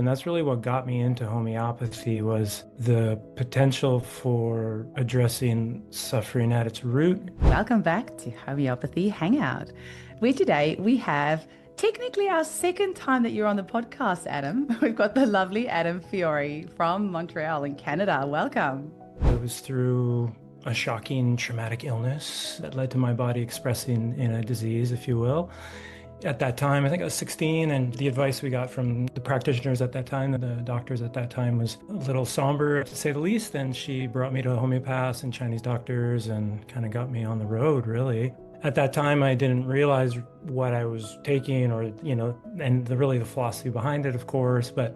And that's really what got me into homeopathy was the potential for addressing suffering at its root. Welcome back to Homeopathy Hangout, where today we have technically our second time that you're on the podcast, Adam. We've got the lovely Adam Fiore from Montreal in Canada. Welcome. It was through a shocking traumatic illness that led to my body expressing in a disease, if you will. At that time, I think I was 16, and the advice we got from the practitioners at that time, the doctors at that time, was a little somber, to say the least. And she brought me to homeopaths and Chinese doctors and kind of got me on the road, really. At that time, I didn't realize what I was taking or, and really the philosophy behind it, of course, but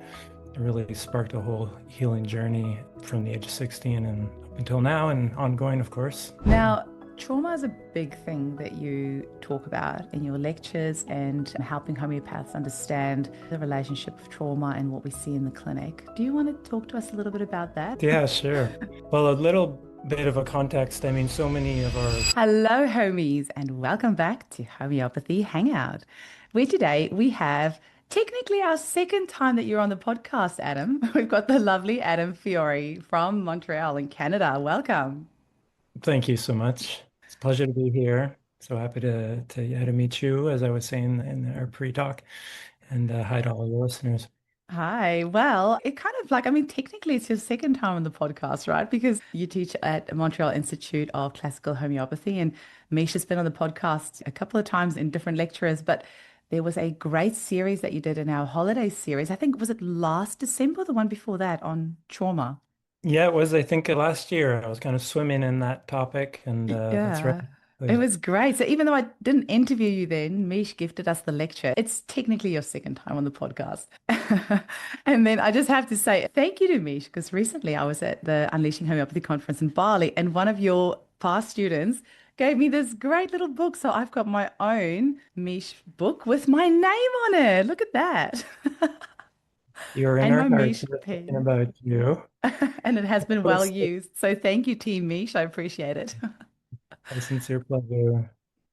it really sparked a whole healing journey from the age of 16 and up until now and ongoing, of course. Now, trauma is a big thing that you talk about in your lectures and helping homeopaths understand the relationship of trauma and what we see in the clinic. Do you want to talk to us a little bit about that? Yeah, sure. Well, a little bit of a context. I mean, so many of our Hello, homies, and welcome back to Homeopathy Hangout, where today we have technically our second time that you're on the podcast, Adam. We've got the lovely Adam Fiore from Montreal in Canada. Welcome. Thank you so much. It's a pleasure to be here. So happy to meet you, as I was saying in our pre-talk, and hi to all your listeners. Hi. Well, it kind of like, technically it's your second time on the podcast, right? Because you teach at Montreal Institute of Classical Homeopathy, and Misha's been on the podcast a couple of times in different lectures, but there was a great series that you did in our holiday series. I think, was it last December, the one before that on trauma? Yeah, it was, I think, last year. I was kind of swimming in that topic, and that's right. Yeah. It It was- was great. So even though I didn't interview you then, Mish gifted us the lecture. It's technically your second time on the podcast. And then I just have to say thank you to Mish because recently I was at the Unleashing Homeopathy conference in Bali and one of your past students gave me this great little book. So I've got my own Mish book with my name on it. Look at that. You're in And our my hearts. Mish We're thinking pen. about you. And it has been well It's used. So thank you, Team Mish. I appreciate it. a sincere pleasure.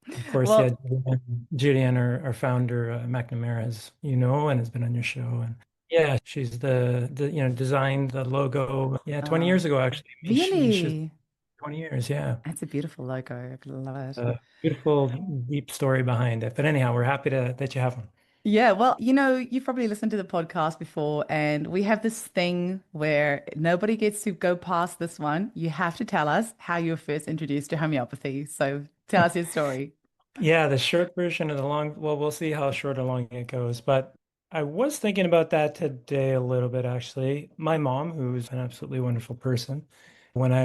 Of course, yeah, Well, Julianne, our founder, McNamara, as you know, and has been on your show. And yeah, she's the designed the logo. Yeah, 20 uh, years ago, actually. Mish is really? 20 years, yeah. That's a beautiful logo. I love it. Beautiful, deep story behind it. But anyhow, we're happy that you have one. Yeah, well, you've probably listened to the podcast before, and we have this thing where nobody gets to go past this one. You have to tell us how you were first introduced to homeopathy. So tell us your story. Yeah, the short version of the long, well, we'll see how short or long it goes. But I was thinking about that today a little bit, actually. My mom, who's an absolutely wonderful person, when I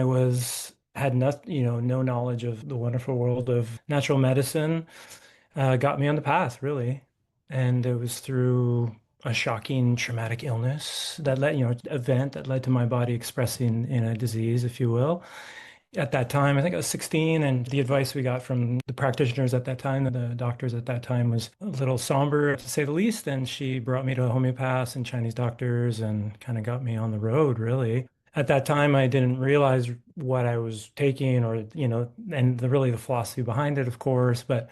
had no knowledge of the wonderful world of natural medicine, got me on the path, really. And it was through a shocking traumatic illness event that led to my body expressing in a disease, if you will. At that time, I think I was 16, and the advice we got from the practitioners at that time, the doctors at that time, was a little somber, to say the least. And she brought me to homeopaths and Chinese doctors and kind of got me on the road, really. At that time, I didn't realize what I was taking or, and really the philosophy behind it, of course, but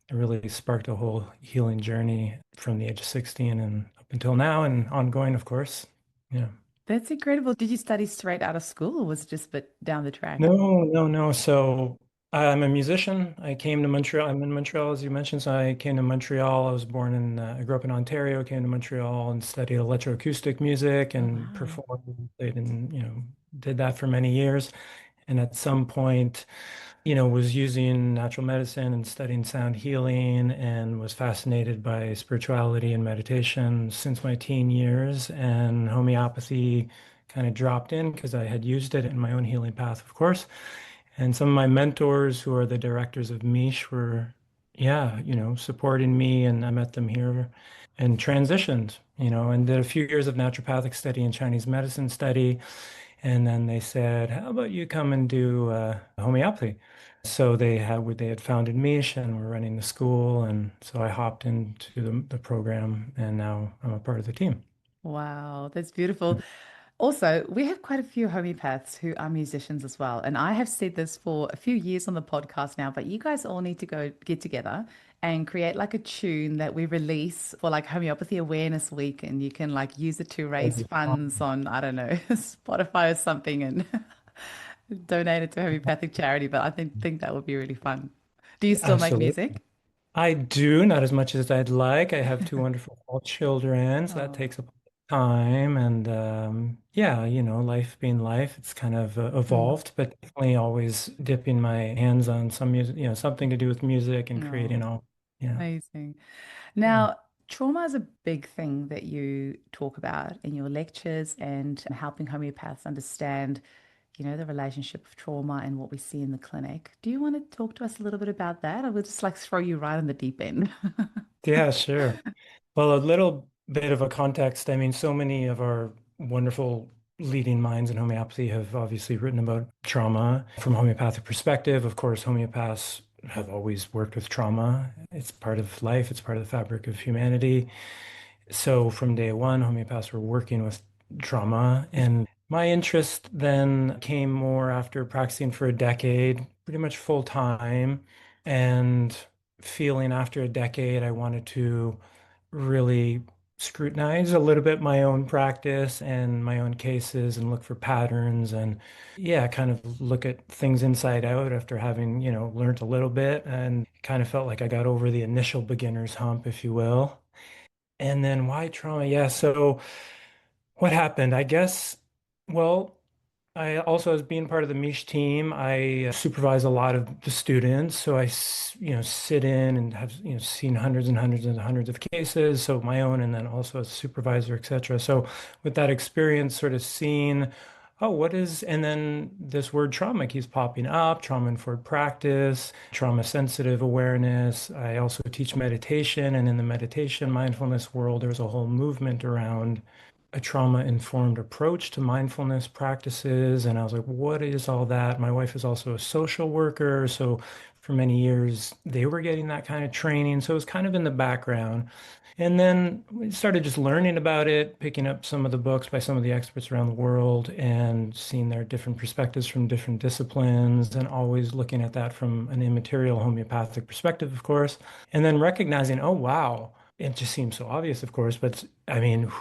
it really sparked a whole healing journey from the age of 16 and up until now and ongoing, of course. Yeah. That's incredible. Did you study straight out of school or was it just bit down the track? No, no, no. So I'm a musician. I came to Montreal. I'm in Montreal, as you mentioned. So I came to Montreal. I was born I grew up in Ontario, came to Montreal and studied electroacoustic music Oh, and wow. performed, played and, did that for many years. And at some point, was using natural medicine and studying sound healing and was fascinated by spirituality and meditation since my teen years. And homeopathy kind of dropped in because I had used it in my own healing path, of course. And some of my mentors, who are the directors of Mish, were, yeah, supporting me. And I met them here and transitioned, and did a few years of naturopathic study and Chinese medicine study. And then they said, "How about you come and do homeopathy?" So they had founded Mish and were running the school, and so I hopped into the program, and now I'm a part of the team. Wow, that's beautiful. Also, we have quite a few homeopaths who are musicians as well. And I have said this for a few years on the podcast now, but you guys all need to go get together and create like a tune that we release for like Homeopathy Awareness Week. And you can like use it to That'd raise be funds fun. on, I don't know, Spotify or something and donate it to homeopathic charity. But I think that would be really fun. Do you still make Absolutely. music? I do, not as much as I'd like. I have two wonderful small children, so that Oh, takes up time. And yeah, life being life, it's kind of mm, evolved, but definitely always dipping my hands on some music, something to do with music and creating oh, all, yeah. amazing. Yeah. Now, trauma is a big thing that you talk about in your lectures and helping homeopaths understand, the relationship of trauma and what we see in the clinic. Do you want to talk to us a little bit about that? I will just like throw you right in the deep end. Yeah, sure. Well, a little bit of a context. I mean, so many of our wonderful leading minds in homeopathy have obviously written about trauma from a homeopathic perspective. Of course, homeopaths have always worked with trauma. It's part of life, it's part of the fabric of humanity. So from day one, homeopaths were working with trauma. And my interest then came more after practicing for a decade, pretty much full time, and feeling after a decade I wanted to really scrutinize a little bit my own practice and my own cases and look for patterns and yeah, kind of look at things inside out after having, learned a little bit and kind of felt like I got over the initial beginner's hump, if you will. And then why trauma? Yeah, so what happened? I guess, well, I also, as being part of the Mish team, I supervise a lot of the students. So sit in and have, seen hundreds and hundreds and hundreds of cases. So my own, and then also as a supervisor, et cetera. So with that experience, sort of seeing, oh, and then this word trauma keeps popping up, trauma-informed practice, trauma-sensitive awareness. I also teach meditation. And in the meditation mindfulness world, there's a whole movement around a trauma-informed approach to mindfulness practices. And I was like, what is all that? My wife is also a social worker. So for many years, they were getting that kind of training. So it was kind of in the background. And then we started just learning about it, picking up some of the books by some of the experts around the world and seeing their different perspectives from different disciplines and always looking at that from an immaterial homeopathic perspective, of course. And then recognizing, oh, wow, it just seems so obvious, of course, but I mean,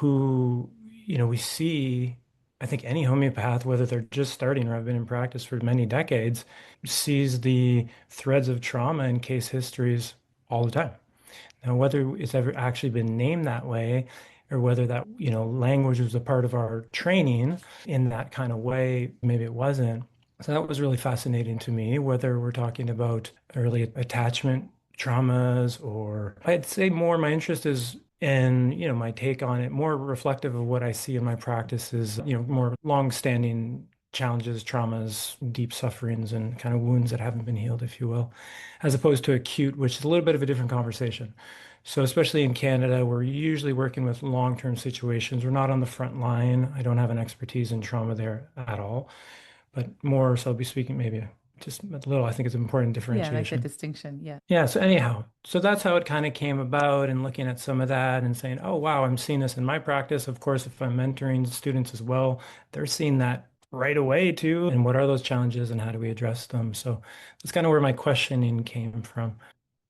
we see, I think any homeopath, whether they're just starting or have been in practice for many decades, sees the threads of trauma in case histories all the time. Now, whether it's ever actually been named that way or whether that, language was a part of our training in that kind of way, maybe it wasn't. So that was really fascinating to me, whether we're talking about early attachment traumas or I'd say more my interest is in, my take on it, more reflective of what I see in my practice is, more long-standing challenges, traumas, deep sufferings, and kind of wounds that haven't been healed, if you will, as opposed to acute, which is a little bit of a different conversation. So, especially in Canada, we're usually working with long-term situations. We're not on the front line. I don't have an expertise in trauma there at all, but more so I'll be speaking maybe just a little. I think it's an important Yeah, make that differentiation. distinction. Yeah. Yeah, so anyhow, so that's how it kind of came about and looking at some of that and saying, oh, wow, I'm seeing this in my practice. Of course, if I'm mentoring students as well, they're seeing that right away too. And what are those challenges and how do we address them? So that's kind of where my questioning came from.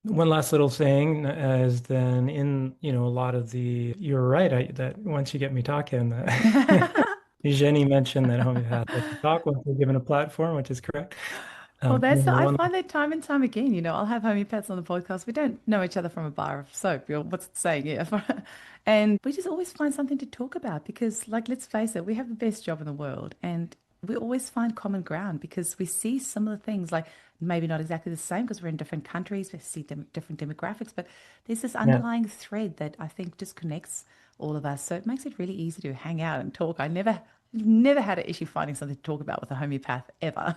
One last little thing is then in, a lot of you're right, that once you get me talking, Jenny mentioned that homeopaths like to talk once they're given a platform, which is correct. Well, I One, find that time and time again, I'll have homeopaths on the podcast. We don't know each other from a bar of soap. What's it saying? Yeah. And we just always find something to talk about because, like, let's face it, we have the best job in the world and we always find common ground because we see similar things, like maybe not exactly the same because we're in different countries, we see different demographics, but there's this yeah. underlying thread that I think just connects all of us. So it makes it really easy to hang out and talk. Never had an issue finding something to talk about with a homeopath ever.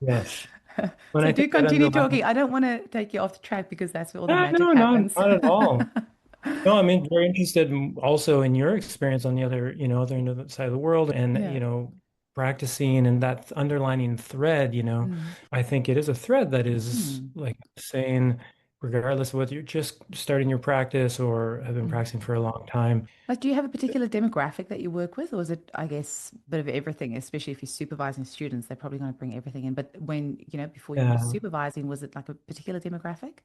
Yes. When So I do think that continue talking. underlying, I don't want to take you off the track because that's where all the ah, magic no, no, happens. not at all. No, I mean, very interested also in your experience on the other, other end of the side of the world and, Yeah. practicing and that underlining thread, Mm. I think it is a thread that is Mm. like saying, regardless of whether you're just starting your practice or have been Mm. practicing for a long time. Like, do you have a particular demographic that you work with, or is it, I guess, a bit of everything, especially if you're supervising students, they're probably going to bring everything in. But when, before you were Uh, supervising, was it like a particular demographic?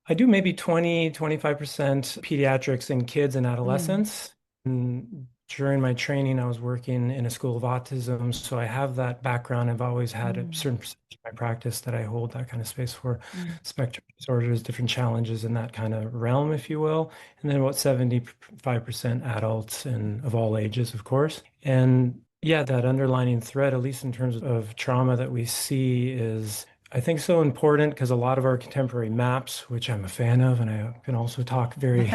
I do maybe 25% pediatrics and kids and Mm. adolescents. And during my training, I was working in a school of autism. So I have that background. I've always had a Mm. certain percentage of my practice that I hold that kind of space for Mm. spectrum disorders, different challenges in that kind of realm, if you will. And then about 75% adults and of all ages, of course. And yeah, that underlining thread, at least in terms of trauma that we see, is I think so important because a lot of our contemporary maps, which I'm a fan of, and I can also talk very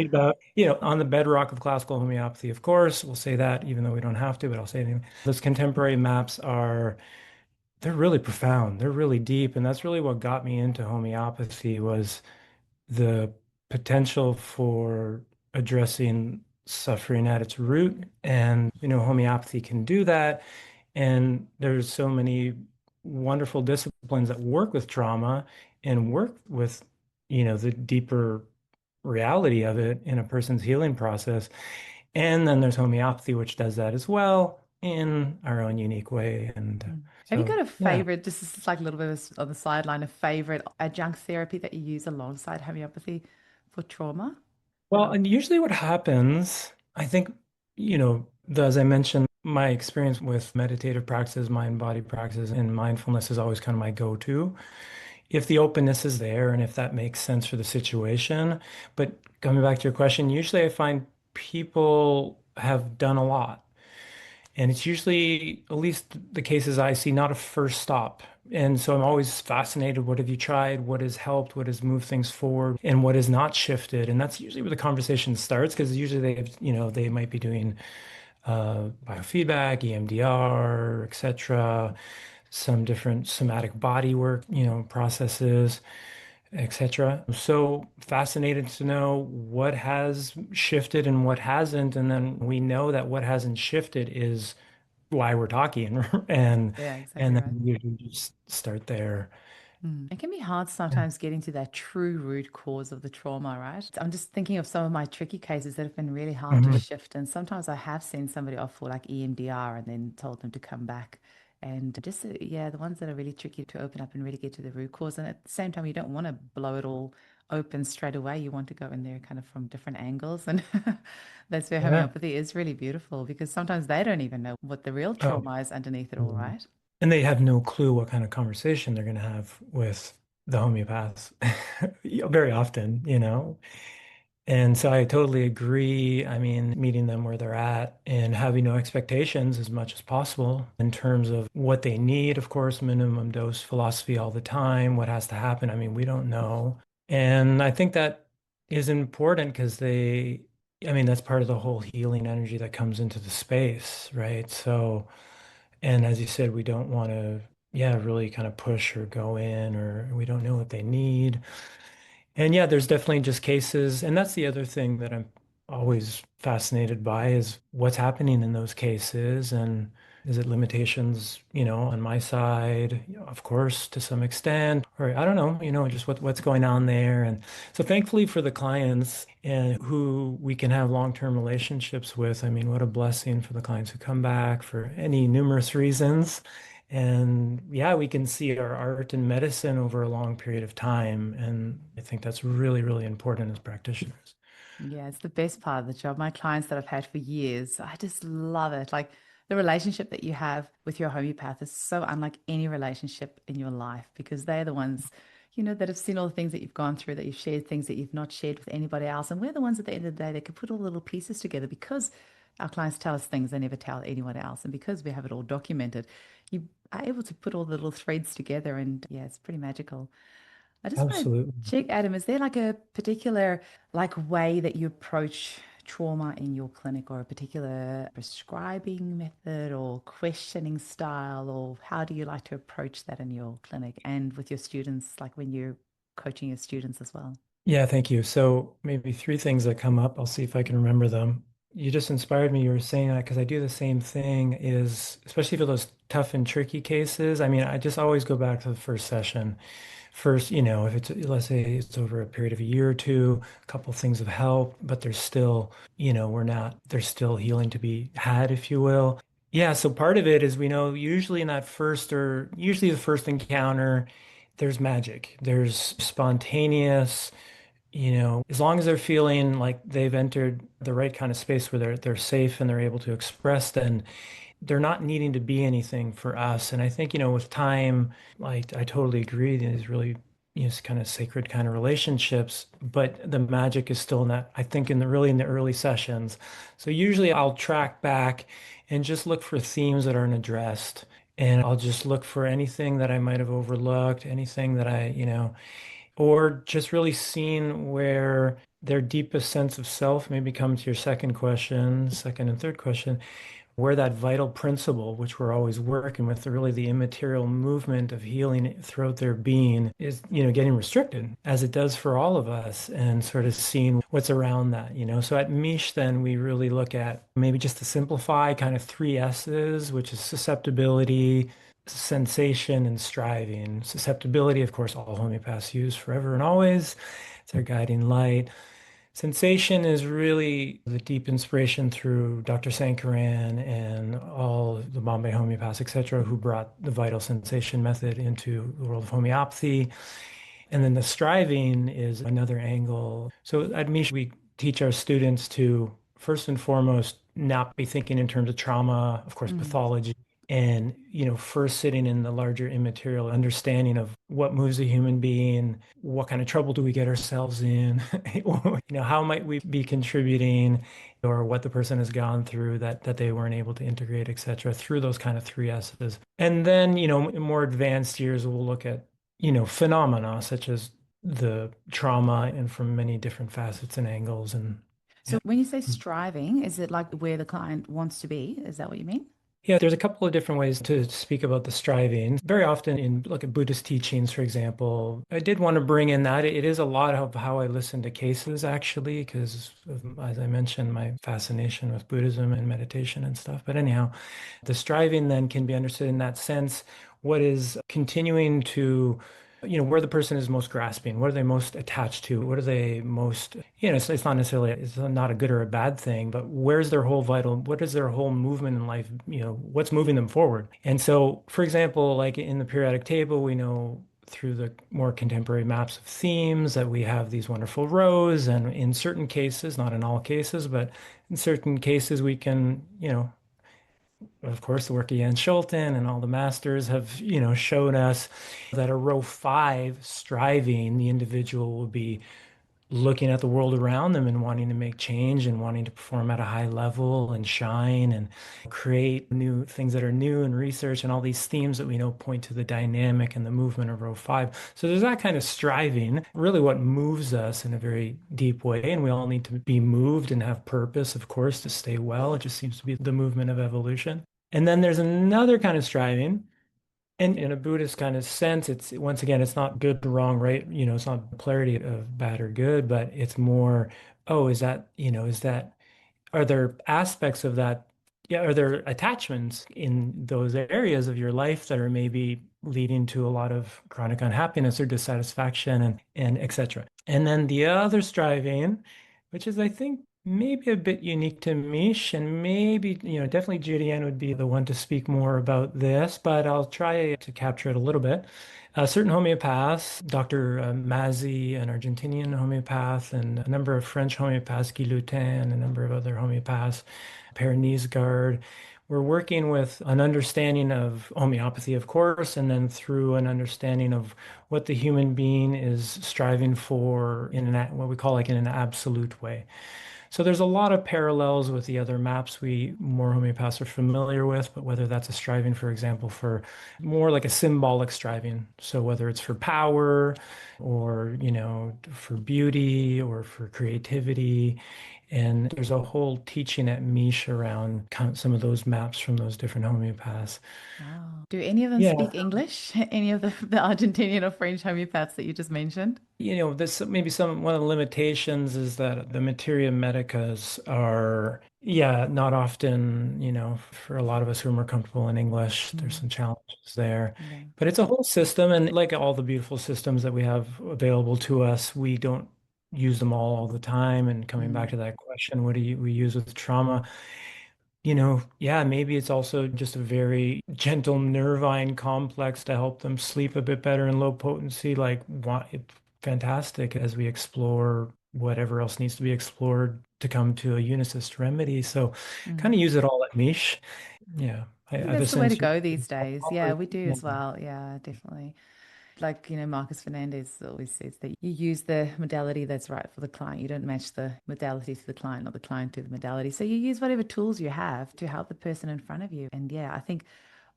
about, on the bedrock of classical homeopathy, of course, we'll say that even though we don't have to, but I'll say it anyway. Those contemporary maps they're really profound. They're really deep. And that's really what got me into homeopathy was the potential for addressing suffering at its root. And, homeopathy can do that. And there's so many wonderful disciplines that work with trauma and work with, the deeper reality of it in a person's healing process. And then there's homeopathy, which does that as well in our own unique way. And Mm. Have you so, got a yeah. favorite, this is like a little bit on the sideline, a favorite adjunct therapy that you use alongside homeopathy for trauma? Well, and usually what happens, I think, as I mentioned, my experience with meditative practices, mind body practices, and mindfulness is always kind of my go-to. If the openness is there and if that makes sense for the situation. But coming back to your question, usually I find people have done a lot. And it's usually, at least the cases I see, not a first stop. And so I'm always fascinated. What have you tried? What has helped? What has moved things forward? And what has not shifted? And that's usually where the conversation starts because usually they might be doing biofeedback, EMDR, etc., some different somatic body work, processes, etc. So fascinated to know what has shifted and what hasn't. And then we know that what hasn't shifted is why we're talking and Yeah, exactly and right. then you just start there. Mm. It can be hard Yeah. sometimes getting to that true root cause of the trauma, right? I'm just thinking of some of my tricky cases that have been really hard to Mhm. shift. And sometimes I have sent somebody off for like EMDR and then told them to come back. And just, yeah, the ones that are really tricky to open up and really get to the root cause. And at the same time, you don't want to blow it all open straight away. You want to go in there kind of from different angles. And that's where Yeah. homeopathy is really beautiful because sometimes they don't even know what the real Oh, trauma is underneath it all, mm. right? And they have no clue what kind of conversation they're going to have with the homeopaths very often, And so I totally agree. I mean, meeting them where they're at and having no expectations as much as possible in terms of what they need, of course, minimum dose philosophy all the time, what has to happen. I mean, we don't know. And I think that is important because I mean, that's part of the whole healing energy that comes into the space, right? So, and as you said, we don't want to, yeah, really kind of push or go in, or we don't know what they need. And yeah, there's definitely just cases, and that's the other thing that I'm always fascinated by is what's happening in those cases, and is it limitations, on my side, of course, to some extent, or I don't know, just what's going on there. And so thankfully for the clients and who we can have long-term relationships with, I mean, what a blessing for the clients who come back for any numerous reasons. And yeah, we can see our art and medicine over a long period of time. And I think that's really, really important as practitioners. Yeah, it's the best part of the job. My clients that I've had for years, I just love it. Like the relationship that you have with your homeopath is so unlike any relationship in your life because they're the ones, that have seen all the things that you've gone through, that you've shared things that you've not shared with anybody else. And we're the ones at the end of the day that can put all the little pieces together because our clients tell us things they never tell anyone else. And because we have it all documented, you are able to put all the little threads together. And yeah, it's pretty magical. I just want to Absolutely. check, Adam, is there like a particular like way that you approach trauma in your clinic or a particular prescribing method or questioning style, or how do you like to approach that in your clinic and with your students, like when you're coaching your students as well? Yeah, thank you. So maybe three things that come up. I'll see if I can remember them. you just inspired me. You were saying that because I do the same thing is, especially for those tough and tricky cases. I mean, I just always go back to the first session. First, if it's, let's say it's over a period of a year or two, a couple things have helped, but there's still, there's still healing to be had, if you will. Yeah, so part of it is we know usually in that usually the first encounter, there's magic. There's spontaneous, as long as they're feeling like they've entered the right kind of space where they're safe and they're able to express, then they're not needing to be anything for us. And I think, with time, like I totally agree, these really, it's kind of sacred kind of relationships, but the magic is still in that, I think in the early sessions. So usually I'll track back and just look for themes that aren't addressed. And I'll just look for anything that I might have overlooked, anything that or just really seeing where their deepest sense of self maybe come to your second and third question, where that vital principle, which we're always working with, really the immaterial movement of healing throughout their being is, getting restricted as it does for all of us and sort of seeing what's around that. So at Mish, then we really look at maybe just to simplify kind of three S's, which is susceptibility, sensation, and striving. Susceptibility, of course, all homeopaths use forever and always. It's their guiding light. Sensation is really the deep inspiration through Dr. Sankaran and all the Bombay homeopaths, etc., who brought the vital sensation method into the world of homeopathy. And then the striving is another angle. So at Mish, we teach our students to first and foremost not be thinking in terms of trauma, of course, Mm. pathology, and first sitting in the larger immaterial understanding of what moves a human being, what kind of trouble do we get ourselves in, how might we be contributing, or what the person has gone through that they weren't able to integrate, etc., through those kind of three S's. And then, in more advanced years, we'll look at phenomena such as the trauma and from many different facets and angles. And So yeah. when you say striving, is it like where the client wants to be? Is that what you mean? Yeah, there's a couple of different ways to speak about the striving. Very often in like Buddhist teachings, for example, I did want to bring in that. It is a lot of how I listen to cases actually, because as I mentioned, my fascination with Buddhism and meditation and stuff. But anyhow, the striving then can be understood in that sense. What is continuing to where the person is most grasping, what are they most attached to, what are they most, it's not necessarily, it's not a good or a bad thing, but where's their whole vital, what is their whole movement in life, what's moving them forward. And so, for example, like in the periodic table, we know through the more contemporary maps of themes that we have these wonderful rows, and in certain cases, not in all cases, but in certain cases, we can, of course, the work of Jens Schulten and all the masters have, shown us that a row five striving, the individual will be looking at the world around them and wanting to make change and wanting to perform at a high level and shine and create new things that are new and research and all these themes that we know point to the dynamic and the movement of row five. So there's that kind of striving, really what moves us in a very deep way. And we all need to be moved and have purpose, of course, to stay well. It just seems to be the movement of evolution. And then there's another kind of striving. And in a Buddhist kind of sense, it's once again, it's not good or wrong, right? It's not polarity of bad or good, but it's more, oh, are there aspects of that? Yeah, are there attachments in those areas of your life that are maybe leading to a lot of chronic unhappiness or dissatisfaction and etc. And then the other striving, which is I think maybe a bit unique to Mish, and maybe, definitely Julianne would be the one to speak more about this, but I'll try to capture it a little bit. Certain homeopaths, Dr. Mazzi, an Argentinian homeopath, and a number of French homeopaths, Guy Lutin, a number of other homeopaths, Per Niesgaard, we're working with an understanding of homeopathy, of course, and then through an understanding of what the human being is striving for what we call like in an absolute way. So there's a lot of parallels with the other maps we more homeopaths are familiar with, but whether that's a striving, for example, for more like a symbolic striving. So whether it's for power or, for beauty or for creativity. And there's a whole teaching at Mish around some of those maps from those different homeopaths. Wow. Do any of them Yeah, speak English? Any of the Argentinian or French homeopaths that you just mentioned? this maybe one of the limitations is that the materia medicas are Yeah, not often, for a lot of us who are more comfortable in English, there's Mm, some challenges there. yeah. But it's a whole system, and like all the beautiful systems that we have available to us, we don't use them all the time. And coming back Mm, to that question, what do we use with trauma? Yeah, maybe it's also just a very gentle nervine complex to help them sleep a bit better in low potency. Like, fantastic as we explore whatever else needs to be explored to come to a unicist remedy. So, kind mm. of use it all at Mish. Yeah, I think ever that's the way to since go these days. Yeah, offered. we do Yeah. as well. Yeah, definitely. Like, Marcus Fernandez always says that you use the modality that's right for the client. You don't match the modality to the client or the client to the modality. So you use whatever tools you have to help the person in front of you. And yeah, I think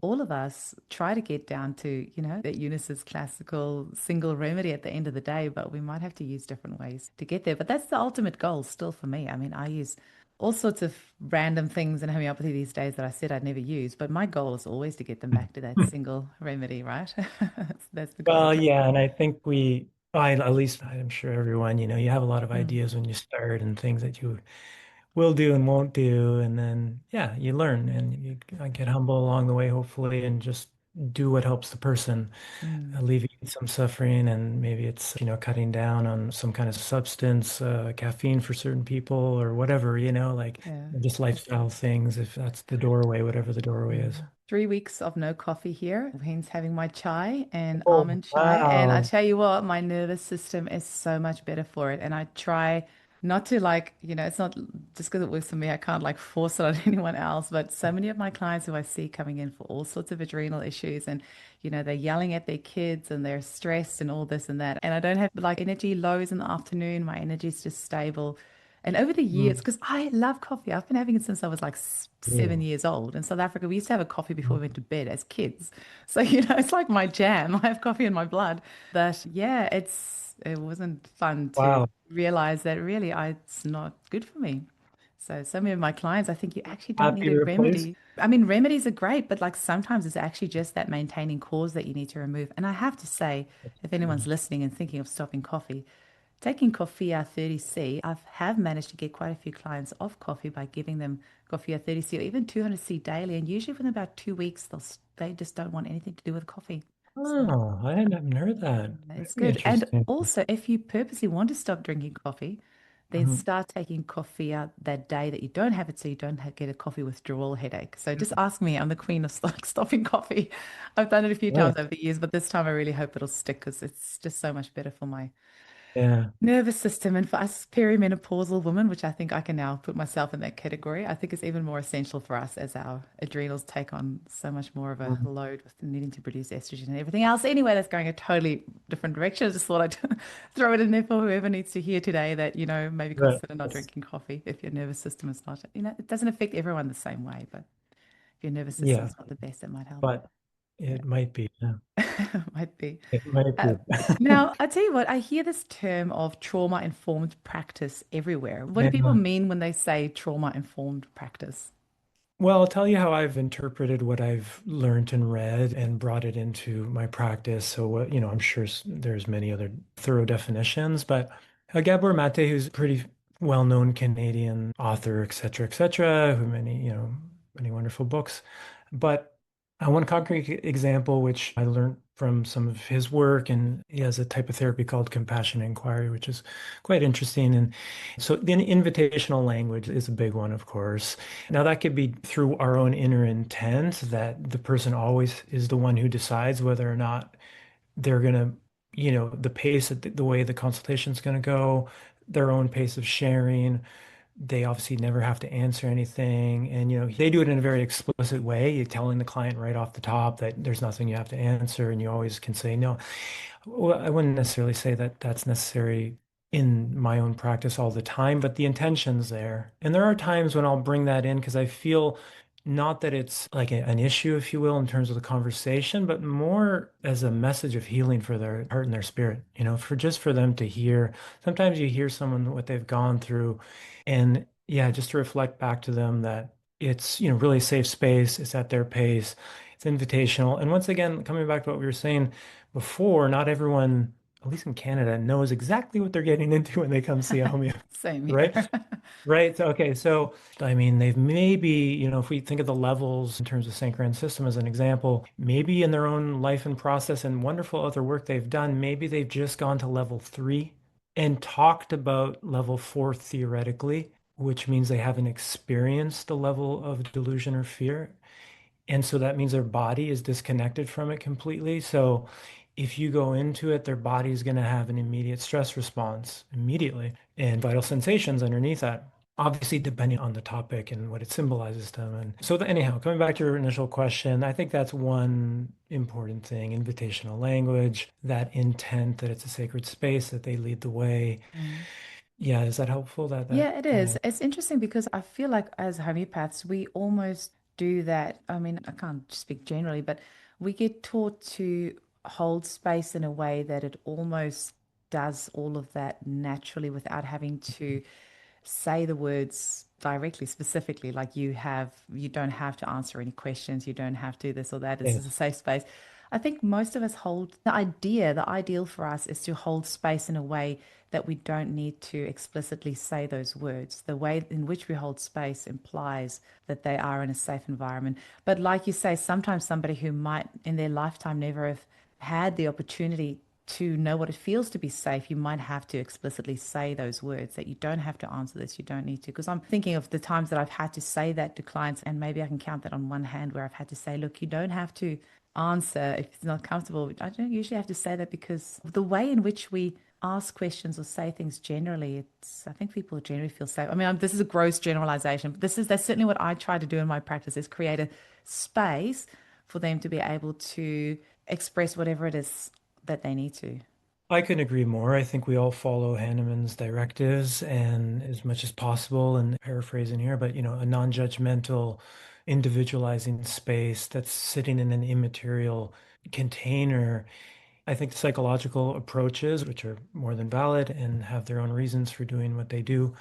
all of us try to get down to, that Eunice's classical single remedy at the end of the day, but we might have to use different ways to get there. But that's the ultimate goal still for me. I mean, I use all sorts of random things in homeopathy these days that I said I'd never use, but my goal is always to get them back to that single remedy, right? That's the goal. Well, yeah, and I think at least I'm sure everyone, you have a lot of Mm, ideas when you start and things that you will do and won't do. And then, yeah, you learn and you get humble along the way, hopefully, and just do what helps the person mm, alleviate some suffering. And maybe it's, cutting down on some kind of substance, caffeine for certain people or whatever, like yeah. just lifestyle things, if that's the doorway, whatever the doorway is. Mm. 3 weeks of no coffee here, hence having my chai and Oh, almond chai. And I wow. tell you what, my nervous system is so much better for it. And I try not to like, it's not just because it works for me, I can't like force it on anyone else. But so many of my clients who I see coming in for all sorts of adrenal issues and, they're yelling at their kids and they're stressed and all this and that. And I don't have like energy lows in the afternoon. My energy is just stable. And over the years, Mm, because I love coffee, I've been having it since I was like 7 years old. In South Africa, we used to have a coffee before we went to bed as kids. So, it's like my jam. I have coffee in my blood. But yeah, it wasn't fun to wow. realize that really it's not good for me. So some of my clients, I think you actually don't need Happy a to replace. remedy. I mean, remedies are great, but like sometimes it's actually just that maintaining cause that you need to remove. And I have to say, if anyone's listening and thinking of stopping coffee, taking Coffea 30C, have managed to get quite a few clients off coffee by giving them Coffea 30C or even 200C daily. And usually within about 2 weeks, they just don't want anything to do with coffee. So Oh, I hadn't heard that. it's Very good. And interesting. also, if you purposely want to stop drinking coffee, then Mhm. start taking Coffea that day that you don't have it so you don't get a coffee withdrawal headache. So just ask me. I'm the queen of stopping coffee. I've done it a few times Right. over the years, but this time I really hope it'll stick because it's just so much better for my Yeah. nervous system. And for us perimenopausal women, which I think I can now put myself in that category, I think it's even more essential for us as our adrenals take on so much more of a Mhm. load with needing to produce estrogen and everything else. Anyway, that's going a totally different direction. I just thought I'd throw it in there for whoever needs to hear today that, maybe Right. consider not drinking coffee if your nervous system is not, it doesn't affect everyone the same way, but if your nervous system Yeah, is not the best, it might help. but Yeah. it might be. Yeah. Might be. It might Uh, be. Now, I tell you what, I hear this term of trauma-informed practice everywhere. What do people Yeah. mean when they say trauma-informed practice? Well, I'll tell you how I've interpreted what I've learned and read and brought it into my practice. So, I'm sure there's many other thorough definitions, but Gabor Mate, who's a pretty well-known Canadian author, et cetera, who many wonderful books. But one concrete example, which I learned from some of his work, and he has a type of therapy called compassion inquiry, which is quite interesting. And so the invitational language is a big one, of course. Now, that could be through our own inner intent that the person always is the one who decides whether or not they're going to, the pace, the way the consultation is going to go, their own pace of sharing. They obviously never have to answer anything. And, they do it in a very explicit way. You're telling the client right off the top that there's nothing you have to answer. And you always can say no. Well, I wouldn't necessarily say that that's necessary in my own practice all the time, but the intention's there. And there are times when I'll bring that in because I feel not that it's like an issue, if you will, in terms of the conversation, but more as a message of healing for their heart and their spirit, for them to hear. Sometimes you hear someone what they've gone through, and yeah, just to reflect back to them that it's, really safe space, it's at their pace, it's invitational. And once again, coming back to what we were saying before, not everyone at least in Canada, knows exactly what they're getting into when they come see a homeopath, Same right? here. Right. Okay. So, I mean, they've maybe, if we think of the levels in terms of Sankaran system as an example, maybe in their own life and process and wonderful other work they've done, maybe they've just gone to level 3 and talked about level 4 theoretically, which means they haven't experienced the level of delusion or fear. And so that means their body is disconnected from it completely. So if you go into it, their body is going to have an immediate stress response immediately and vital sensations underneath that. Obviously, depending on the topic and what it symbolizes to them. And so, anyhow, coming back to your initial question, I think that's one important thing, invitational language, that intent that it's a sacred space, that they lead the way. Mm. Yeah, is that helpful? That Yeah, it kind is. of, It's interesting because I feel like as homeopaths, we almost do that. I mean, I can't speak generally, but we get taught to hold space in a way that it almost does all of that naturally without having to say the words directly, specifically. Like you don't have to answer any questions. You don't have to this or that. This is a yes. safe space. I think most of us hold the ideal for us is to hold space in a way that we don't need to explicitly say those words. The way in which we hold space implies that they are in a safe environment. But like you say, sometimes somebody who might in their lifetime never have had the opportunity to know what it feels to be safe, you might have to explicitly say those words that you don't have to answer this, you don't need to. Because I'm thinking of the times that I've had to say that to clients, and maybe I can count that on one hand where I've had to say, look, you don't have to answer if it's not comfortable. I don't usually have to say that because the way in which we ask questions or say things generally, I think people generally feel safe. I mean, this is a gross generalization, but that's certainly what I try to do in my practice is create a space for them to be able to express whatever it is that they need to. I couldn't agree more. I think we all follow Hahnemann's directives and as much as possible, and paraphrasing here, but a non-judgmental, individualizing space that's sitting in an immaterial container. I think psychological approaches, which are more than valid and have their own reasons for doing what they do,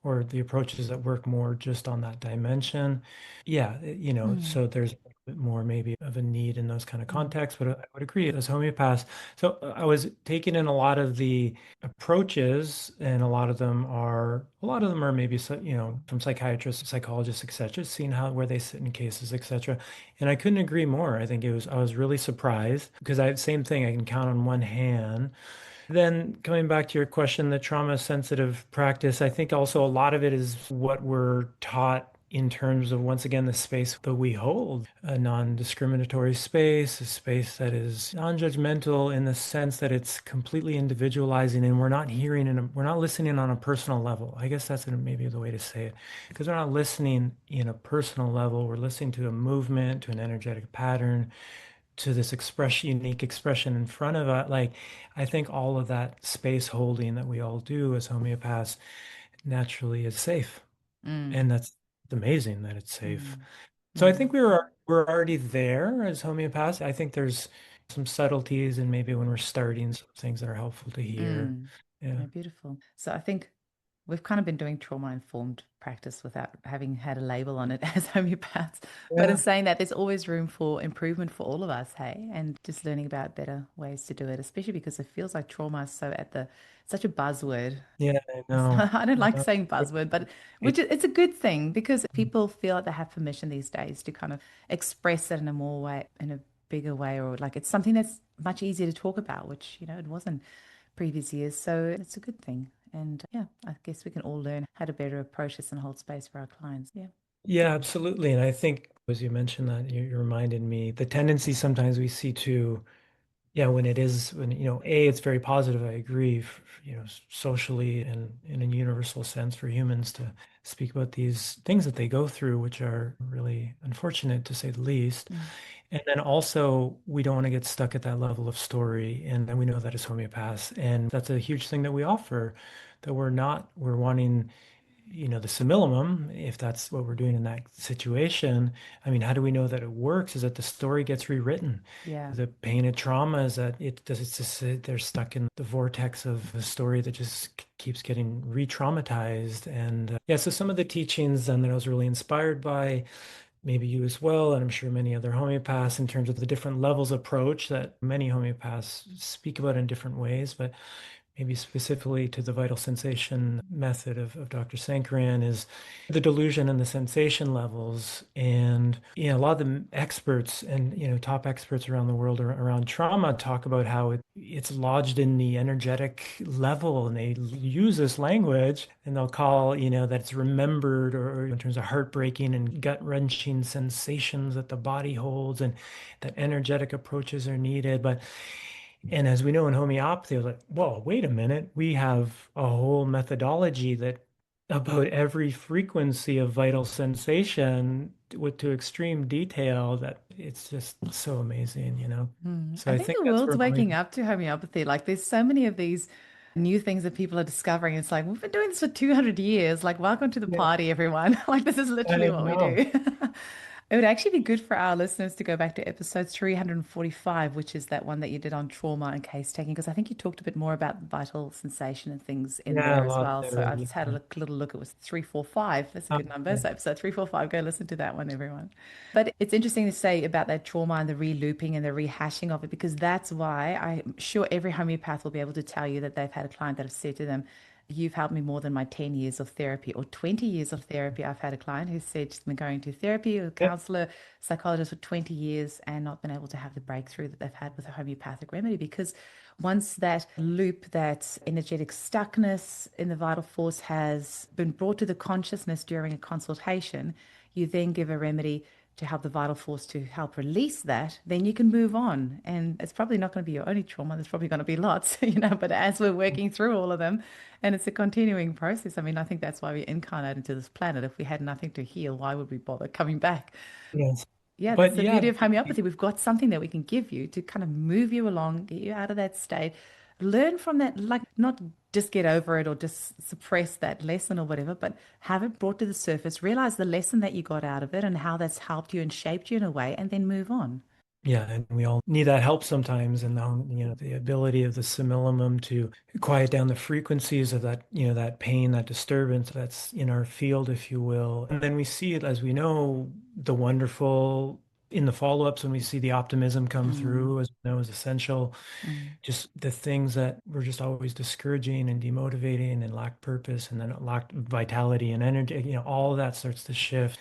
or the approaches that work more just on that dimension. Yeah, Mm, so there's a bit more maybe of a need in those kind of mm, contexts, but I would agree as homeopaths. So I was taking in a lot of the approaches, and a lot of them are maybe from psychiatrists, psychologists, etc., seeing where they sit in cases, etc. And I couldn't agree more. I was really surprised because same thing, I can count on one hand. Then coming back to your question, the trauma sensitive practice, I think also a lot of it is what we're taught in terms of, once again, the space that we hold, a non-discriminatory space, a space that is non-judgmental in the sense that it's completely individualizing and we're not listening on a personal level. I guess that's maybe the way to say it, because we're not listening in a personal level. We're listening to a movement, to an energetic pattern, to this unique expression in front of us. Like, I think all of that space holding that we all do as homeopaths naturally is safe. mm, And that's amazing that it's safe. mm, So I mm, think we're already there as homeopaths. I think there's some subtleties and maybe when we're starting some things that are helpful to hear. mm. Yeah. Yeah, beautiful. So I think we've kind of been doing trauma-informed practice without having had a label on it as homeopaths. But in Yeah. saying that, there's always room for improvement for all of us, hey? And just learning about better ways to do it, especially because it feels like trauma is such a buzzword. Yeah, I know. I don't I like know. saying buzzword, but it's a good thing because people feel like they have permission these days to kind of express it in a bigger way, or like it's something that's much easier to talk about, which, it wasn't previous years. So it's a good thing. And yeah, I guess we can all learn how to better approach this and hold space for our clients. Yeah. Yeah, absolutely. And I think as you mentioned that, you reminded me the tendency sometimes we see to, yeah, when it's very positive, I agree, socially and in a universal sense for humans to speak about these things that they go through, which are really unfortunate to say the least. Mm. And then also, we don't want to get stuck at that level of story. And then we know that as homeopaths. And that's a huge thing that we offer, that we're wanting the simillimum, if that's what we're doing in that situation. I mean, how do we know that it works? Is that the story gets rewritten. Yeah. The pain and trauma is that it's just they're stuck in the vortex of a story that just keeps getting re-traumatized. And yeah, so some of the teachings then that I was really inspired by, maybe you as well, and I'm sure many other homeopaths, in terms of the different levels of approach that many homeopaths speak about in different ways. But maybe specifically to the vital sensation method of Dr. Sankaran, is the delusion and the sensation levels. And a lot of the experts and top experts around the world around trauma talk about how it's lodged in the energetic level, and they use this language, and they'll call that it's remembered, or in terms of heartbreaking and gut-wrenching sensations that the body holds, and that energetic approaches are needed. And as we know in homeopathy, I was like, whoa, wait a minute. We have a whole methodology that about every frequency of vital sensation with to extreme detail, that it's just so amazing. So I I think think the that's world's where waking up to homeopathy. Like, there's so many of these new things that people are discovering. It's like, we've been doing this for 200 years. Like, welcome to the yeah, party, everyone. Like, this is literally I what we know. do. It would actually be good for our listeners to go back to episode 345, which is that one that you did on trauma and case taking, because I think you talked a bit more about vital sensation and things in Yeah, there a as lot well. So there. I Yeah. just had a little look. It was 345. That's a good number. Okay. So episode 345, go listen to that one, everyone. But it's interesting to say about that trauma and the re-looping and the rehashing of it, because that's why I'm sure every homeopath will be able to tell you that they've had a client that have said to them, "You've helped me more than my 10 years of therapy or 20 years of therapy." I've had a client who said she's been going to therapy or Yep. counselor, psychologist for 20 years and not been able to have the breakthrough that they've had with a homeopathic remedy, because once that loop, that energetic stuckness in the vital force has been brought to the consciousness during a consultation, you then give a remedy to help the vital force to help release that, then you can move on. And it's probably not going to be your only trauma. There's probably going to be lots, but as we're working through all of them, and it's a continuing process. I mean, I think that's why we incarnate into this planet. If we had nothing to heal, why would we bother coming back? Yes. Yeah, that's But the yeah, beauty of homeopathy. We've got something that we can give you to kind of move you along, get you out of that state, learn from that, like not just get over it or just suppress that lesson or whatever, but have it brought to the surface, realize the lesson that you got out of it and how that's helped you and shaped you in a way, and then move on. yeah, and we all need that help sometimes, and the ability of the simillimum to quiet down the frequencies of that pain, that disturbance that's in our field, if you will. And then we see it, as we know, the wonderful in the follow-ups, when we see the optimism come Mm, through, as we know is essential. mm, Just the things that were just always discouraging and demotivating and lacked purpose, and then it lacked vitality and energy, all of that starts to shift,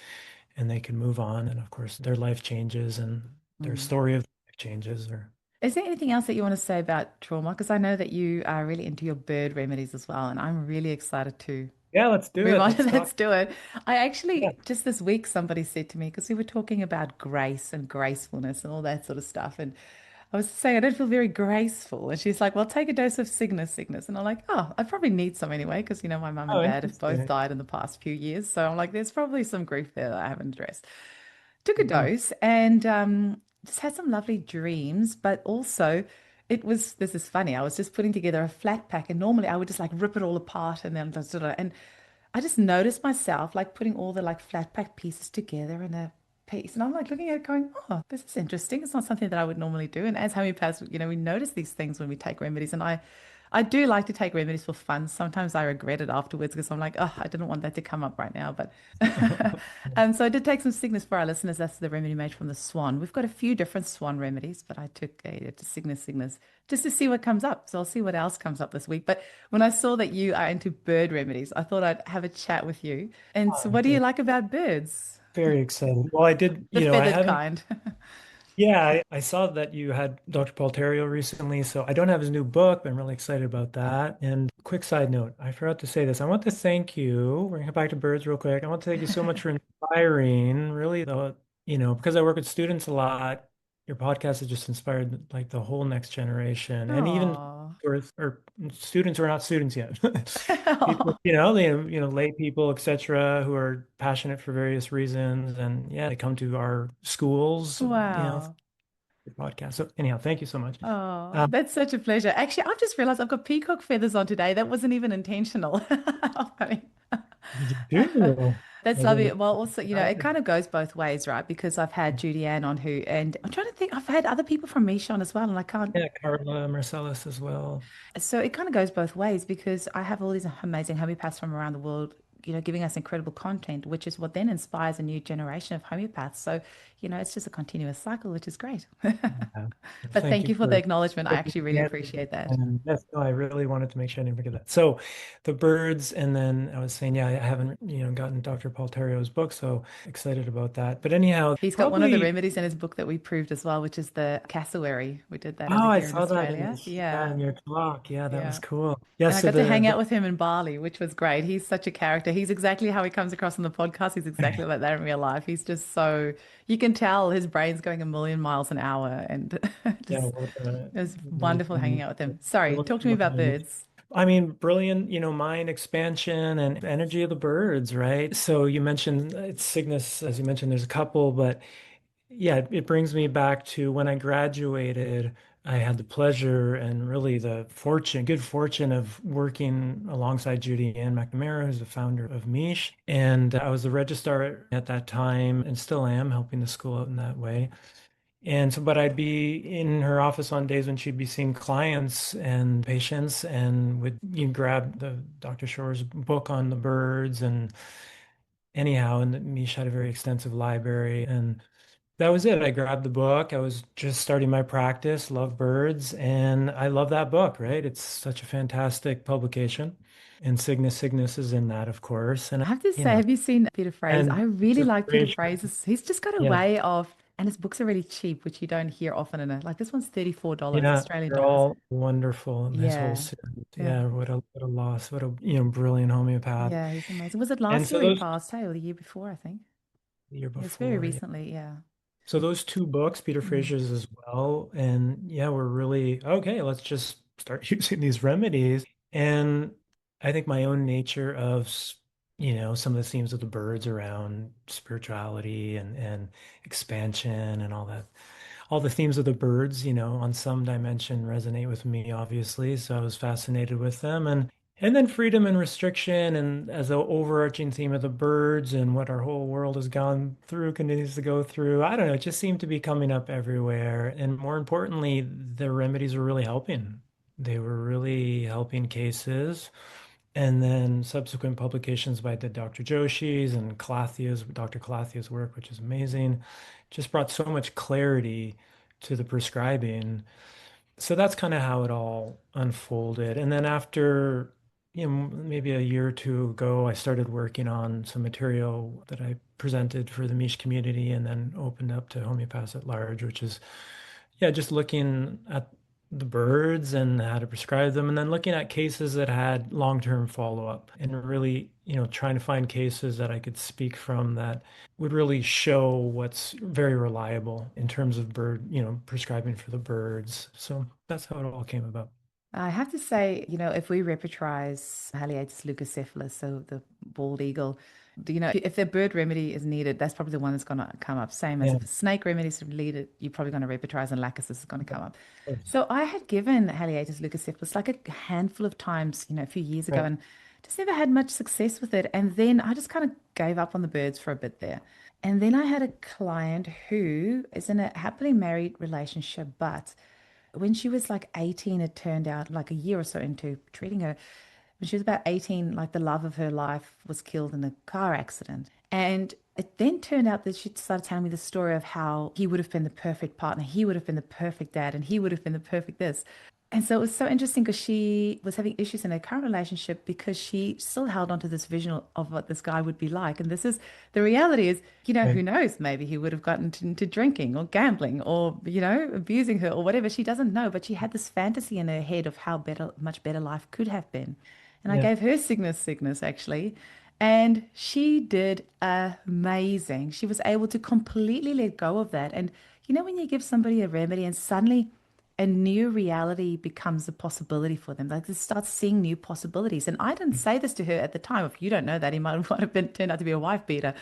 and they can move on. And of course, their life changes, and their mm. story of life changes. Or Is there anything else that you want to say about trauma? Because I know that you are really into your bird remedies as well, and I'm really excited to yeah, let's do move it. on. Let's talk. Let's do it. I Yeah. actually, just this week, somebody said to me, because we were talking about grace and gracefulness and all that sort of stuff. And I was saying, I don't feel very graceful. And she's like, well, take a dose of Cygnus. And I'm like, oh, I probably need some anyway, because, my mum and Oh, dad have both interesting. died in the past few years. So I'm like, there's probably some grief there that I haven't addressed. Took a Mhm. dose and just had some lovely dreams, but also this is funny. I was just putting together a flat pack, and normally I would just like rip it all apart and then and I just noticed myself like putting all the like flat pack pieces together in a piece. And I'm like looking at it going, oh, this is interesting. It's not something that I would normally do. And as homeopaths, we notice these things when we take remedies. And I do like to take remedies for fun. Sometimes I regret it afterwards because I'm like, oh, I didn't want that to come up right now. But so I did take some Cygnus for our listeners. That's the remedy made from the swan. We've got a few different swan remedies, but I took a Cygnus just to see what comes up. So I'll see what else comes up this week. But when I saw that you are into bird remedies, I thought I'd have a chat with you. And so, what do you Okay. like about birds? Very excited. Well, I did, The I feathered haven't. kind. Yeah, I saw that you had Dr. Paul Terrio recently, so I don't have his new book, but I'm really excited about that. And quick side note, I forgot to say this. I want to thank you. We're gonna get back to birds real quick. I want to thank you so much for inspiring, really, because I work with students a lot. Your podcast has just inspired like the whole next generation, and even Oh. or students who are not students yet. People, lay people, etc., who are passionate for various reasons, and yeah, they come to our schools, Wow. your podcast. So anyhow, thank you so much. Oh, Um, that's such a pleasure. Actually, I've just realized I've got peacock feathers on today. That wasn't even intentional. I you mean, do. that's Well, then lovely. it's Well, also, it excited. kind of goes both ways, right? Because I've had Judy Ann on who, and I'm trying to think, I've had other people from Mish on as well, and I can't. Yeah, Carla Marcellus as well. So it kind of goes both ways because I have all these amazing homeopaths from around the world giving us incredible content, which is what then inspires a new generation of homeopaths. So, it's just a continuous cycle, which is great. Yeah. But Thank thank you you for the for acknowledgement. I looking actually really at appreciate it. that. And yes, no, I really wanted to make sure I didn't forget that. So the birds, and then I was saying, yeah, I haven't, gotten Dr. Paul Terrio's book, so excited about that. But anyhow, He's got one of the probably, remedies in his book that we proved as well, which is the cassowary. We did that over oh, I here in saw that in Australia. this, yeah, Yeah. in your talk. Yeah, that was Yeah. cool. Yeah, And I so got to hang the out with him in Bali, which was great. He's such a character. He's exactly how he comes across in the podcast. He's exactly like that in real life. He's just so, you can tell his brain's going a million miles an hour. And yeah, just, what it was wonderful hanging amazing, out with him. Sorry, talk to me about amazing. birds. I mean, brilliant, mind expansion and energy of the birds, right? So you mentioned it's Cygnus, as you mentioned, there's a couple, but yeah, it brings me back to when I graduated. I had the pleasure and really the good fortune of working alongside Judy Ann McNamara, who's the founder of Mish. And I was the registrar at that time and still am helping the school out in that way. And so, but I'd be in her office on days when she'd be seeing clients and patients, and would you grab the Dr. Shore's book on the birds, and anyhow, and Mish had a very extensive library, and that was it. I grabbed the book. I was just starting my practice, love birds, and I love that book, right? It's such a fantastic publication, and Cygnus is in that, of course, I have to say, have you seen Peter Fraser? I and really Peter like Peter Fraser, Fraser's. He's just got a yeah. way of, and his books are really cheap, which you don't hear often in it. Like this one's $34 Yeah, Australian they're dollars. all wonderful in his whole Yeah. series. Yeah. Yeah, what a loss. What a brilliant homeopath. Yeah, he's amazing. Was it And last so year he those passed, hey, or the year before, I think? the year It's very before, yeah. recently, yeah. So those two books, Peter Mm. Fraser's as well, and yeah, we're really okay. Let's just start using these remedies. And I think my own nature of some of the themes of the birds around spirituality and expansion and all the themes of the birds, on some dimension resonate with me, obviously. So I was fascinated with them. And then freedom and restriction, and as the overarching theme of the birds and what our whole world has gone through, continues to go through. I don't know, it just seemed to be coming up everywhere. And more importantly, the remedies were really helping. They were really helping cases. And then subsequent publications by the Dr. Joshi's and Dr. Calathia's work, which is amazing, just brought so much clarity to the prescribing. So that's kind of how it all unfolded. And then after, maybe a year or two ago, I started working on some material that I presented for the Mish community and then opened up to homeopaths at large, which is, yeah, just looking at the birds and how to prescribe them, and then looking at cases that had long-term follow-up and really, trying to find cases that I could speak from that would really show what's very reliable in terms of prescribing for the birds. So that's how it all came about. I have to say, if we repertorize Haliaetus leucocephalus, so the bald eagle, if the bird remedy is needed, that's probably the one that's going to come up. Same as Yeah. if a snake remedy is needed, you're probably going to repertorize and Lachesis is going to Okay. come up. Of course. So I had given Haliaetus leucocephalus like a handful of times, a few years ago, Right. and just never had much success with it. And then I just kind of gave up on the birds for a bit there. And then I had a client who is in a happily married relationship, but when she was like 18, it turned out like a year or so into treating her, when she was about 18, like the love of her life was killed in a car accident. And it then turned out that she started telling me the story of how he would have been the perfect partner, he would have been the perfect dad, and he would have been the perfect this. And so it was so interesting because she was having issues in her current relationship because she still held on to this vision of what this guy would be like. And this is the reality is, Right. who knows? Maybe he would have gotten into drinking or gambling or, abusing her or whatever. She doesn't know, but she had this fantasy in her head of how much better life could have been. And I Yeah. gave her Cygnus actually. And she did amazing. She was able to completely let go of that. And when you give somebody a remedy and suddenly a new reality becomes a possibility for them. Like they start seeing new possibilities. And I didn't say this to her at the time. If you don't know that, he might have been turned out to be a wife beater.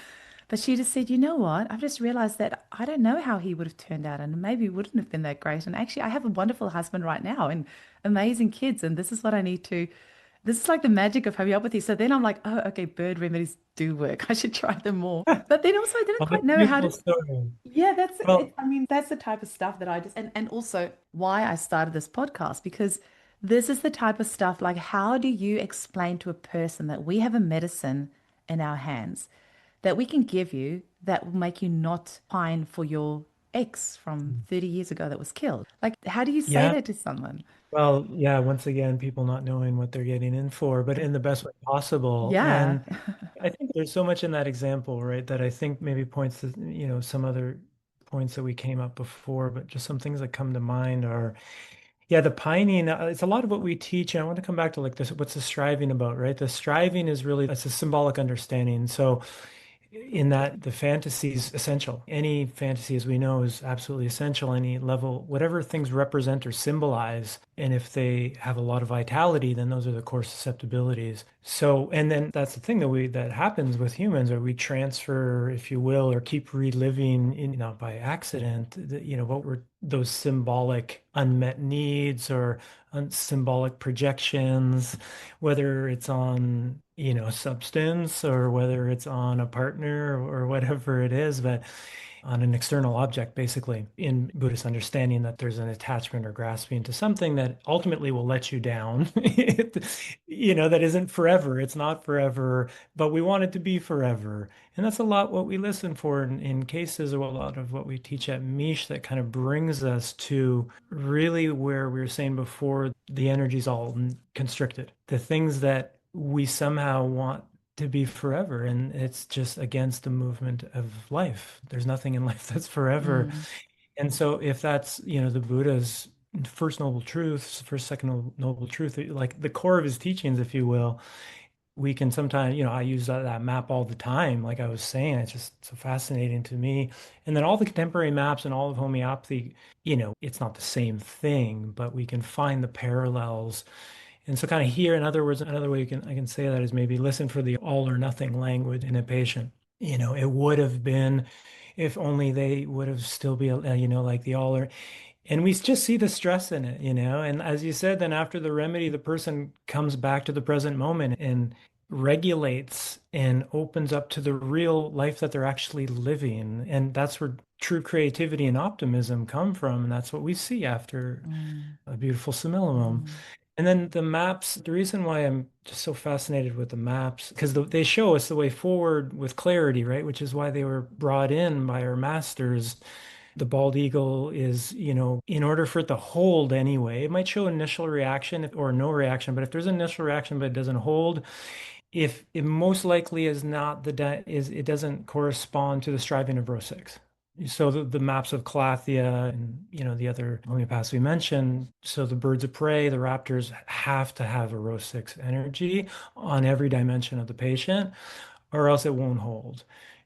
But she just said, you know what? I've just realized that I don't know how he would have turned out and maybe wouldn't have been that great. And actually, I have a wonderful husband right now and amazing kids. And this is what I need to. This is like the magic of homeopathy. So then I'm like, oh, okay, bird remedies do work. I should try them more. But then also I didn't Well, that's quite a know how beautiful to. story. Yeah, that's it. Well, I mean, that's the type of stuff that I just and also why I started this podcast because this is the type of stuff like how do you explain to a person that we have a medicine in our hands that we can give you that will make you not pine for your ex from 30 years ago that was killed. Like, how do you say Yeah. that to someone? Well, yeah, once again, people not knowing what they're getting in for, but in the best way possible. Yeah. And I think there's so much in that example, right, that I think maybe points to, some other points that we came up before, but just some things that come to mind are, yeah, the pining, it's a lot of what we teach. And I want to come back to like this, what's the striving about, right? The striving is really, it's a symbolic understanding. So in that the fantasy is essential. Any fantasy, as we know, is absolutely essential. Any level, whatever things represent or symbolize, and if they have a lot of vitality, then those are the core susceptibilities. So, and then that's the thing that happens with humans, or we transfer, if you will, or keep reliving, not by accident, what were those symbolic unmet needs or symbolic projections, whether it's on substance or whether it's on a partner or whatever it is, but on an external object, basically, in Buddhist understanding that there's an attachment or grasping to something that ultimately will let you down, that isn't forever. It's not forever, but we want it to be forever. And that's a lot what we listen for in cases, or a lot of what we teach at Mish that kind of brings us to really where we were saying before, the energy's all constricted. The things that we somehow want to be forever, and it's just against the movement of life. There's nothing in life that's forever. Mm, And so if that's the Buddha's first noble truths, first second noble truth, like the core of his teachings, if you will, we can sometimes, I use that map all the time, like I was saying. It's just so fascinating to me. And then all the contemporary maps and all of homeopathy, it's not the same thing, but we can find the parallels. And so kind of here, in other words, another way I can say that is maybe listen for the all or nothing language in a patient. It would have been if only they would have still be, like the all or, and we just see the stress in it. And as you said, then after the remedy, the person comes back to the present moment and regulates and opens up to the real life that they're actually living. And that's where true creativity and optimism come from. And that's what we see after mm, a beautiful simillimum. mm. And then the maps, the reason why I'm just so fascinated with the maps, because they show us the way forward with clarity, right? Which is why they were brought in by our masters. The bald eagle is, in order for it to hold anyway, it might show initial reaction or no reaction, but if there's an initial reaction but it doesn't hold, if it most likely is not it doesn't correspond to the striving of row six. So the maps of Calathea and the other homeopaths we mentioned. So the birds of prey, the raptors have to have a row six energy on every dimension of the patient, or else it won't hold.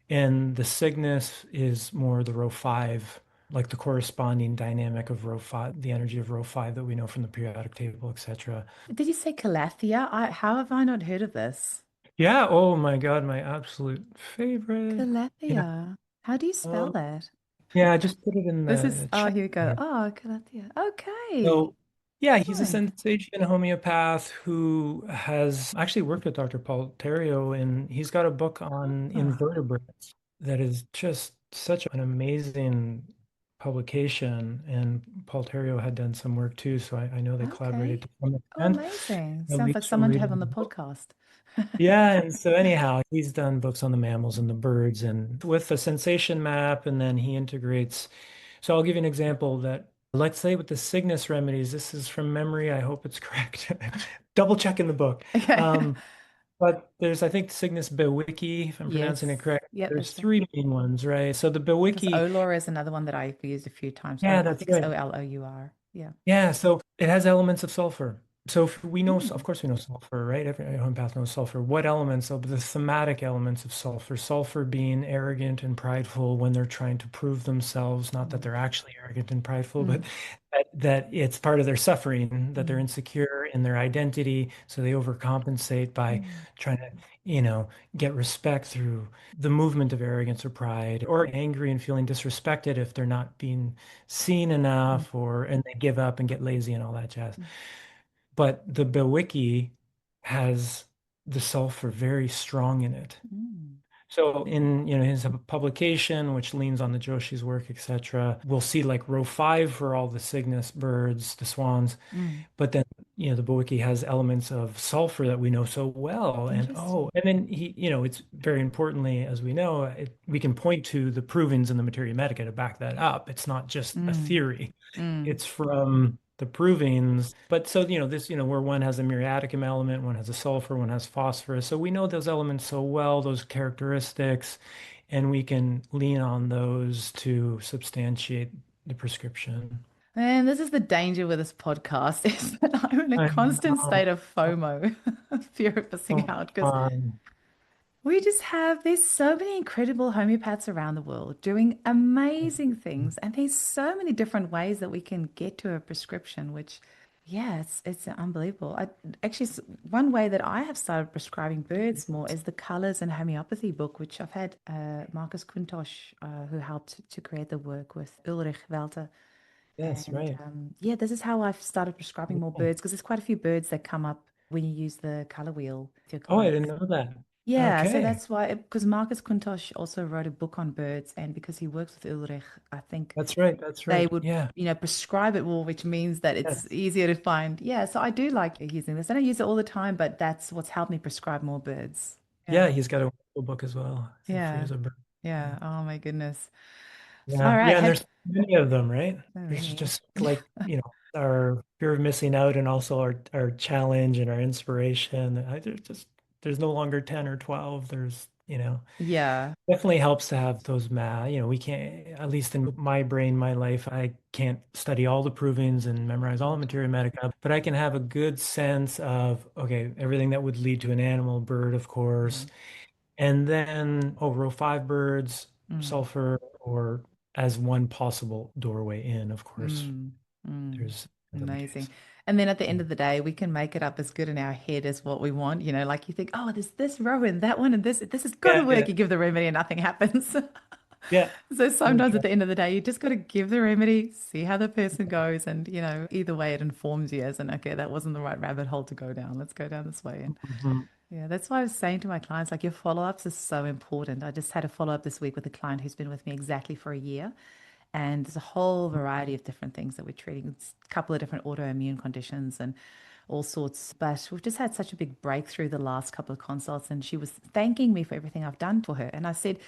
And the Cygnus is more the row five, like the corresponding dynamic of row five, the energy of row five that we know from the periodic table, etc. Did you say Calathea? How have I not heard of this? Yeah. Oh my God, my absolute favorite. Yeah. Calathea. How do you spell Um, that? yeah, I just put it in This is, the oh, chat here we go. there. Oh, Calathea. Okay. So, yeah, he's a Fine. sensation homeopath who has actually worked with Dr. Paul Terrio, and he's got a book on Ah, invertebrates that is just such an amazing publication. And Paul Terrio had done some work too, so I know they collaborated okay. to some Oh, extent, amazing. at Sounds like least from someone to have reading on the the book. podcast. Yeah, and so anyhow, he's done books on the mammals and the birds and with the sensation map, and then he integrates. So I'll give you an example that, let's say with the Cygnus remedies, this is from memory, I hope it's correct. Double check in the book. Okay. Um, but there's, I think, Cygnus Bewiki, if I'm pronouncing it Yes. correct. Yep, There's that's it. three main ones, right? So the Because Bewiki, Olor is another one that I've used a few times. Oh, yeah, I that's think it's right. Olour. Yeah. Yeah, so it has elements of sulfur. So if we know, of Mm, course, we know sulfur, right? Every homeopath knows sulfur. What elements of the thematic elements of sulfur? Sulfur being arrogant and prideful when they're trying to prove themselves, not that mm, they're actually arrogant and prideful, but mm, that it's part of their suffering, that they're mm, insecure in their identity. So they overcompensate by mm, trying to, get respect through the movement of arrogance or pride, or angry and feeling disrespected if they're not being seen mm, enough, or and they give up and get lazy and all that jazz. mm, But the Bewiki has the sulfur very strong in it. mm, So in his publication, which leans on the Joshi's work, etc., we'll see like row five for all the Cygnus birds, the swans, mm, but then the Bowicky has elements of sulfur that we know so well. And Interesting. and then it's very importantly, as we know, we can point to the provings in the Materia Medica to back that up. It's not just a Mm, theory. mm. It's from the provings. But so, this, where one has a muriaticum element, one has a sulfur, one has phosphorus. So we know those elements so well, those characteristics, and we can lean on those to substantiate the prescription. And this is the danger with this podcast is that I'm in a I constant know. state of FOMO, fear of missing Oh, out, because fun. there's so many incredible homeopaths around the world doing amazing things. And there's so many different ways that we can get to a prescription, which, yeah, it's unbelievable. One way that I have started prescribing birds more is the Colors and Homeopathy book, which I've had Marcus Quintosh, who helped to create the work with Ulrich Welter. Yes, And right. yeah, this is how I've started prescribing more Yeah. birds because there's quite a few birds that come up when you use the color wheel with your Oh, I didn't clients. know that. Yeah, so Okay. that's why, because Marcus Quintosh also wrote a book on birds, and because he works with Ulrich, I think That's right. That's they right. would, Yeah. prescribe it more, which means that it's Yes. easier to find. Yeah, so I do like using this. I don't use it all the time, but that's what's helped me prescribe more birds. Yeah, Yeah, he's got a wonderful book as well. yeah, Free as a bird. Yeah. yeah. Oh my goodness. Yeah. Far out. Yeah. And Have there's many of them, right? so There's many. just like, our fear of missing out and also our challenge and our inspiration. There's no longer 10 or 12. There's, Yeah. definitely helps to have those math. We can't, at least in my brain, my life, I can't study all the provings and memorize all the materia medica, but I can have a good sense of, okay, everything that would lead to an animal, bird, of course, Mm, and then, row five birds, mm, sulfur, or as one possible doorway in, of course, mm, mm. there's other Amazing. cases. And then at the end Yeah. of the day, we can make it up as good in our head as what we want. Like you think, oh, there's this row and that one and this has got to Yeah. work. Yeah. You give the remedy and nothing happens. Yeah. So For sometimes at sure. the end of the day, you just got to give the remedy, see how the person goes, and either way it informs you as an okay, that wasn't the right rabbit hole to go down. Let's go down this way. And Mhm. yeah, that's why I was saying to my clients, like your follow-ups is so important. I just had a follow-up this week with a client who's been with me exactly for a year. And there's a whole variety of different things that we're treating. It's a couple of different autoimmune conditions and all sorts. But we've just had such a big breakthrough the last couple of consults. And she was thanking me for everything I've done for her. And I said,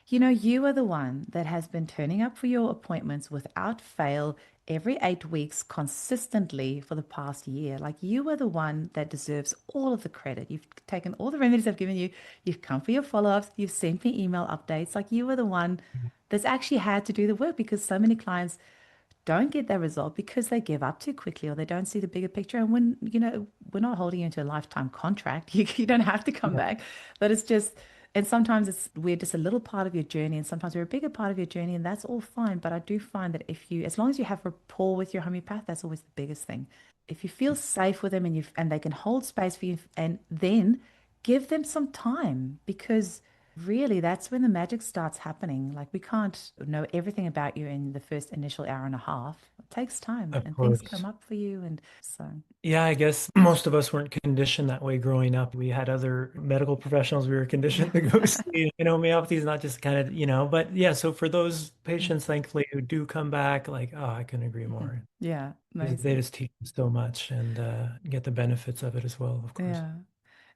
you are the one that has been turning up for your appointments without fail every 8 weeks consistently for the past year. Like you are the one that deserves all of the credit. You've taken all the remedies I've given you, you've come for your follow-ups, you've sent me email updates. Like you are the one that's actually had to do the work because so many clients don't get that result because they give up too quickly or they don't see the bigger picture. And we're not holding you into a lifetime contract. You don't have to come Yeah, back, but it's just, and sometimes we're just a little part of your journey and sometimes we're a bigger part of your journey and that's all fine. But I do find that as long as you have rapport with your homeopath, that's always the biggest thing. If you feel safe with them and they can hold space for you and then give them some time because really, that's when the magic starts happening. Like, we can't know everything about you in the first initial hour and a half. It takes time of and things come course. up for you. And so, Yeah, I guess most of us weren't conditioned that way growing up. We had other medical professionals we were conditioned to go see. Homeopathy is not just kind of, but yeah, so for those patients, thankfully, who do come back, like, oh, I couldn't agree Mhm. more. Yeah, They amazing. just teach us so much and get the benefits of it as well, of course. Yeah.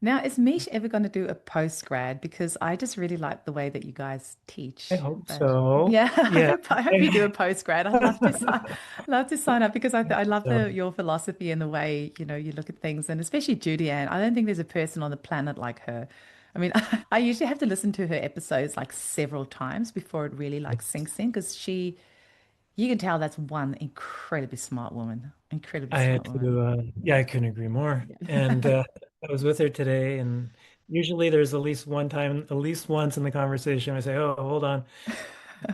Now, is Mish ever going to do a post grad? Because I just really like the way that you guys I teach. hope But so. yeah, Yeah. I hope you do a post grad. I'd love to love to sign up because I love So, your philosophy and the way you look at things, and especially Judy Ann. I don't think there's a person on the planet like her. I mean, I usually have to listen to her episodes like several times before it really like sinks in because you can tell that's one incredibly smart woman, incredibly I had smart woman. to, yeah, I couldn't agree more. And Yeah. I was with her today, and usually there's at least one time, at least once in the conversation, I say, "Oh, hold on,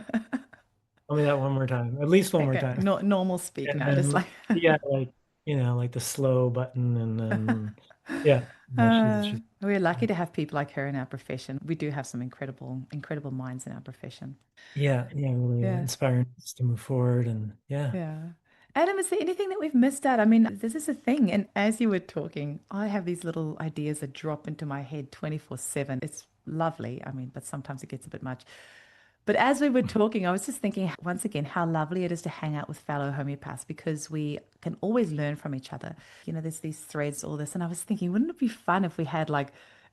tell me that one more time, at least one more Okay, time." not normal speak And now, just then, like yeah, like the slow button, and then, yeah, no, she's we're lucky to have people like her in our profession. We do have some incredible minds in our profession. yeah, really Yeah, inspiring us to move forward, and yeah, yeah. Adam, is there anything that we've missed out? I mean, this is a thing. And as you were talking, I have these little ideas that drop into my head 24/7. It's lovely. I mean, but sometimes it gets a bit much. But as we were talking, I was just thinking once again how lovely it is to hang out with fellow homeopaths because we can always learn from each other. There's these threads, all this. And I was thinking, wouldn't it be fun if we had like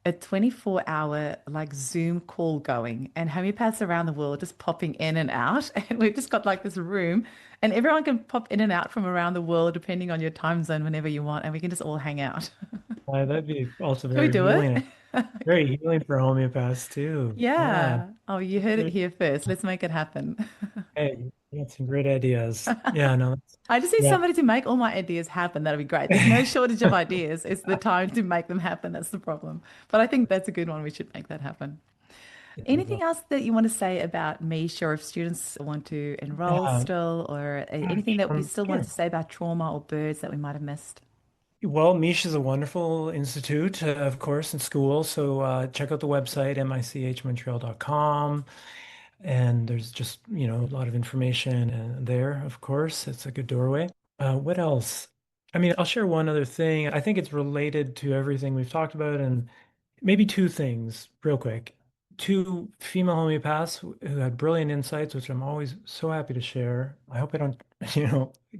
a 24-hour like Zoom call going and homeopaths around the world just popping in and out? And we've just got like this room and everyone can pop in and out from around the world depending on your time zone whenever you want. And we can just all hang out. That'd be also Should we very do it? healing. Very healing for homeopaths too. Yeah. Yeah. Oh, you heard it here first. Let's make it happen. Hey, you got some great ideas. Yeah, no, I just need yeah. somebody to make all my ideas happen. That'd be great. There's no shortage of ideas. It's the time to make them happen. That's the problem. But I think that's a good one. We should make that happen. Anything else that you want to say about Mish, or if students want to enroll Yeah, still, or anything that we still want sure. to say about trauma or birds that we might have missed? Well, Mish is a wonderful institute, of course, in school. So check out the website, michmontreal.com. And there's just, a lot of information there, of course. It's a good doorway. What else? I mean, I'll share one other thing. I think it's related to everything we've talked about, and maybe two things real quick. Two female homeopaths who had brilliant insights, which I'm always so happy to share. I hope I don't,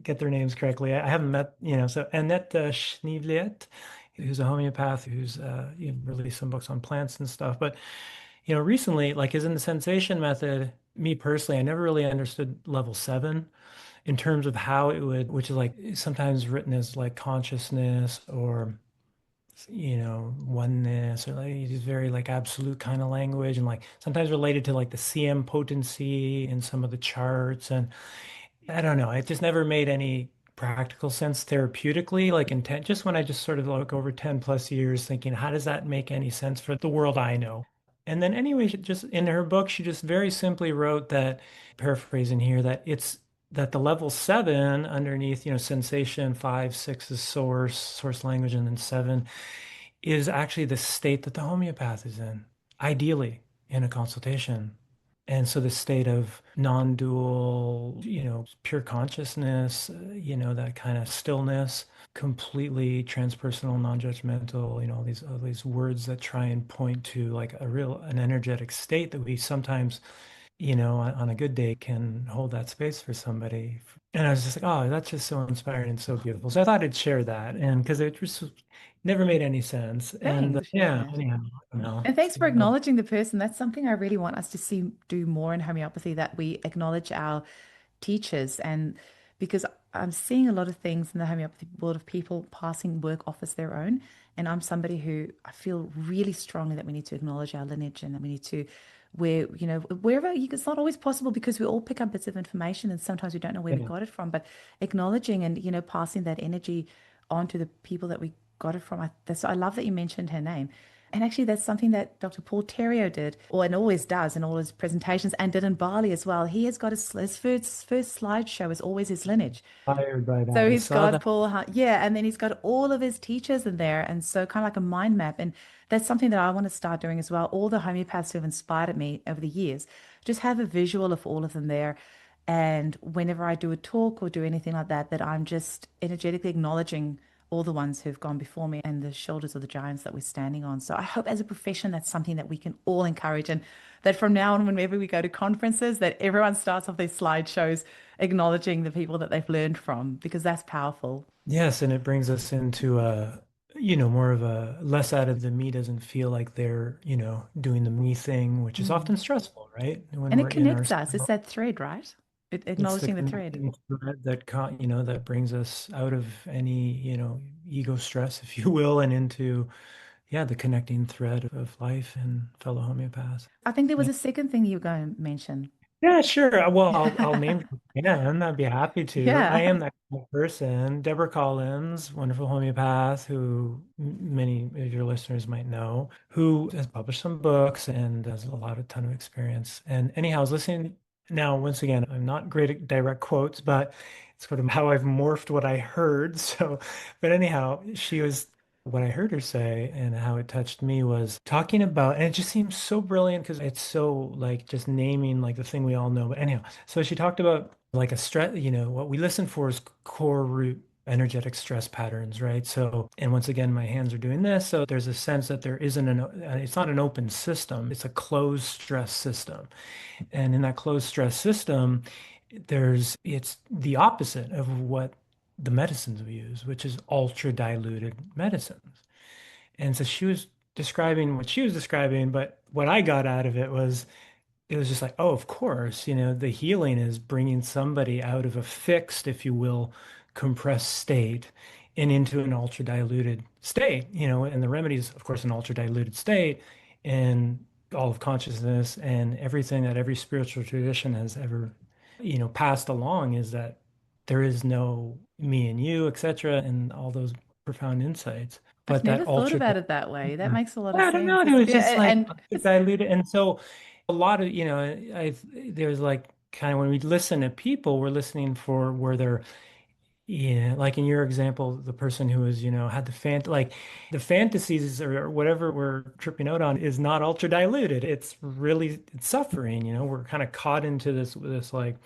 get their names correctly. I haven't met, so Annette Schneevliet, who's a homeopath who's released some books on plants and stuff. But, recently, like is in the sensation method, me personally, I never really understood level 7 in terms of how it would, which is like sometimes written as like consciousness or oneness or like these very like absolute kind of language and like sometimes related to like the CM potency in some of the charts. And I don't know, it just never made any practical sense therapeutically, like intent, just when I just sort of look over 10 plus years thinking, how does that make any sense for the world I know? And then anyway, she just in her book, she just very simply wrote that, paraphrasing here, that it's that the level 7 underneath, sensation, 5, 6 is source language, and then 7 is actually the state that the homeopath is in, ideally in a consultation. And so the state of non-dual, pure consciousness, that kind of stillness, completely transpersonal, non-judgmental, all these words that try and point to like an energetic state that we sometimes, on a good day can hold that space for somebody. And I was just like, oh, that's just so inspiring and so beautiful. So I thought I'd share that. And because it just never made any sense. Thanks And for sharing yeah, that. anyhow, I don't know. And thanks for acknowledging the person. That's something I really want us to see do more in homeopathy, that we acknowledge our teachers. And because I'm seeing a lot of things in the homeopathy world of people passing work off as their own. And I'm somebody who I feel really strongly that we need to acknowledge our lineage and that we need to, wherever it's not always possible because we all pick up bits of information and sometimes we don't know where we Yeah. got it from, but acknowledging and, passing that energy on to the people that we got it from. I love that you mentioned her name. And actually, that's something that Dr. Paul Terrio did, or and always does in all his presentations, and did in Bali as well. He has got his first slideshow is always his lineage. Inspired by So that. I he's saw got that. Paul, yeah, and then he's got all of his teachers in there, and so kind of like a mind map. And that's something that I want to start doing as well. All the homeopaths who have inspired me over the years, just have a visual of all of them there. And whenever I do a talk or do anything like that, that I'm just energetically acknowledging all the ones who've gone before me and the shoulders of the giants that we're standing on. So I hope as a profession, that's something that we can all encourage, and that from now on, whenever we go to conferences, that everyone starts off these slideshows acknowledging the people that they've learned from, because that's powerful. Yes, and it brings us into more of a less out of the me doesn't feel like they're, doing the me thing, which is Mm. often stressful, right? When And it we're in our connects us. It's that thread, right? it's the Acknowledging the thread. connecting thread that brings us out of any, ego stress, if you will, and into, yeah, the connecting thread of life and fellow homeopaths. I think there was Yeah. a second thing you were going to mention. Yeah, sure. Well, I'll name drop again. I'd be happy to. I Yeah. am that kind of person. Deborah Collins, wonderful homeopath who many of your listeners might know, who has published some books and has a ton of experience. And anyhow, I was listening now, once again, I'm not great at direct quotes, but it's sort of how I've morphed what I heard. So, but anyhow, what I heard her say and how it touched me was talking about, and it just seems so brilliant because it's so like just naming like the thing we all know. But anyhow, so she talked about like a stress, what we listen for is core root energetic stress patterns, right? So, and once again, my hands are doing this. So there's a sense that there isn't it's not an open system, it's a closed stress system. And in that closed stress system, it's the opposite of what the medicines we use, which is ultra diluted medicines. And so she was describing what she was describing, but what I got out of it was just like, oh, of course, the healing is bringing somebody out of a fixed, if you will, compressed state and into an ultra diluted state, and the remedies, of course, an ultra diluted state, and all of consciousness and everything that every spiritual tradition has ever, passed along is that there is no me and you, etc., and all those profound insights. I've But that never thought ultra, about it that way. That makes a lot of I don't know, sense. it was just Yeah, like and it's diluted. And so a lot of, there's like kind of when we listen to people, we're listening for where they're, yeah, like in your example, the person who was, had like the fantasies or whatever we're tripping out on is not ultra diluted. It's suffering, we're kind of caught into this like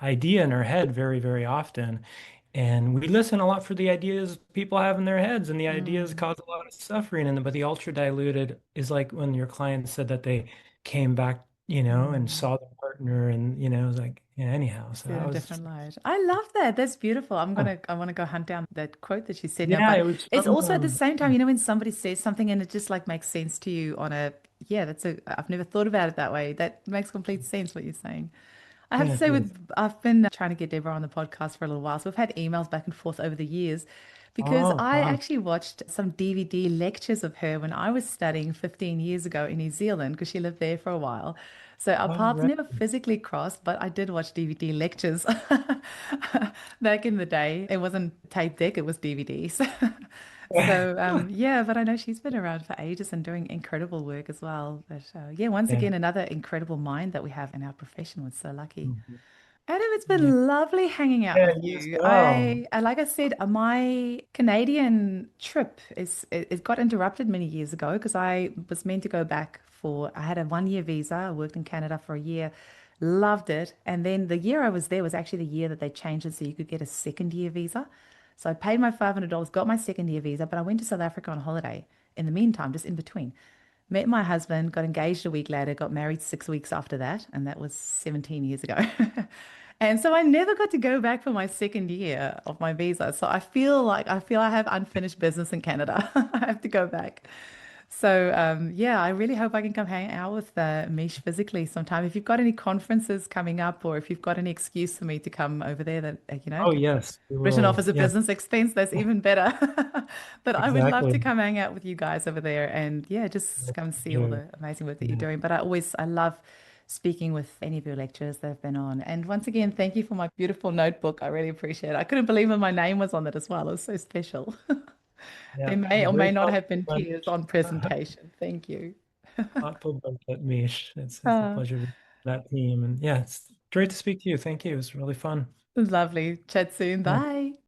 idea in our head very, very often. And we listen a lot for the ideas people have in their heads, and the ideas mm, cause a lot of suffering. But the ultra diluted is like when your client said that they came back, and mm. saw their partner, and it was like, yeah, anyhow. So See it that in a was just, different light. I love that. That's beautiful. oh, I want to go hunt down that quote that she said now. yeah, But it was it's from also at the same time, when somebody says something and it just like makes sense to you on a, yeah, I've never thought about it that way. That makes complete sense what you're saying. I have to yeah, say, good. I've been trying to get Deborah on the podcast for a little while. So we've had emails back and forth over the years because Oh, I fun. actually watched some DVD lectures of her when I was studying 15 years ago in New Zealand because she lived there for a while. So our Oh, paths right. never physically crossed, but I did watch DVD lectures back in the day. It wasn't tape deck, it was DVDs. So yeah, but I know she's been around for ages and doing incredible work as well. But yeah, once Yeah. again, another incredible mind that we have in our profession. We're so lucky. Mhm. Adam, it's Yeah. been lovely hanging out Yeah, with you as you. well. Like I said, my Canadian trip it got interrupted many years ago because I was meant to go back I had a 1 year visa. I worked in Canada for a year, loved it. And then the year I was there was actually the year that they changed it so you could get a second year visa. So I paid my $500, got my second year visa, but I went to South Africa on holiday in the meantime, just in between. Met my husband, got engaged a week later, got married 6 weeks after that, and that was 17 years ago. And so I never got to go back for my second year of my visa. So I feel I have unfinished business in Canada. I have to go back. So yeah, I really hope I can come hang out with Mish physically sometime. If you've got any conferences coming up, or if you've got any excuse for me to come over there that Oh, can be yes, we written off will. as a Yes, business expense, that's even better. But I would love to exactly. come hang out with you guys over there and yeah, just Yes, come and see all you. the amazing work that you're Yeah. doing. But I love speaking with any of your lecturers that have been on. And once again, thank you for my beautiful notebook. I really appreciate it. I couldn't believe that my name was on it as well. It was so special. Yeah. There may A or may great not have been compliment. tears on presentation. Thank you. Thoughtful bunch Mish. It's a Uh, pleasure to be that team. And yeah, it's great to speak to you. Thank you. It was really fun. Lovely. Chat soon. Yeah. Bye.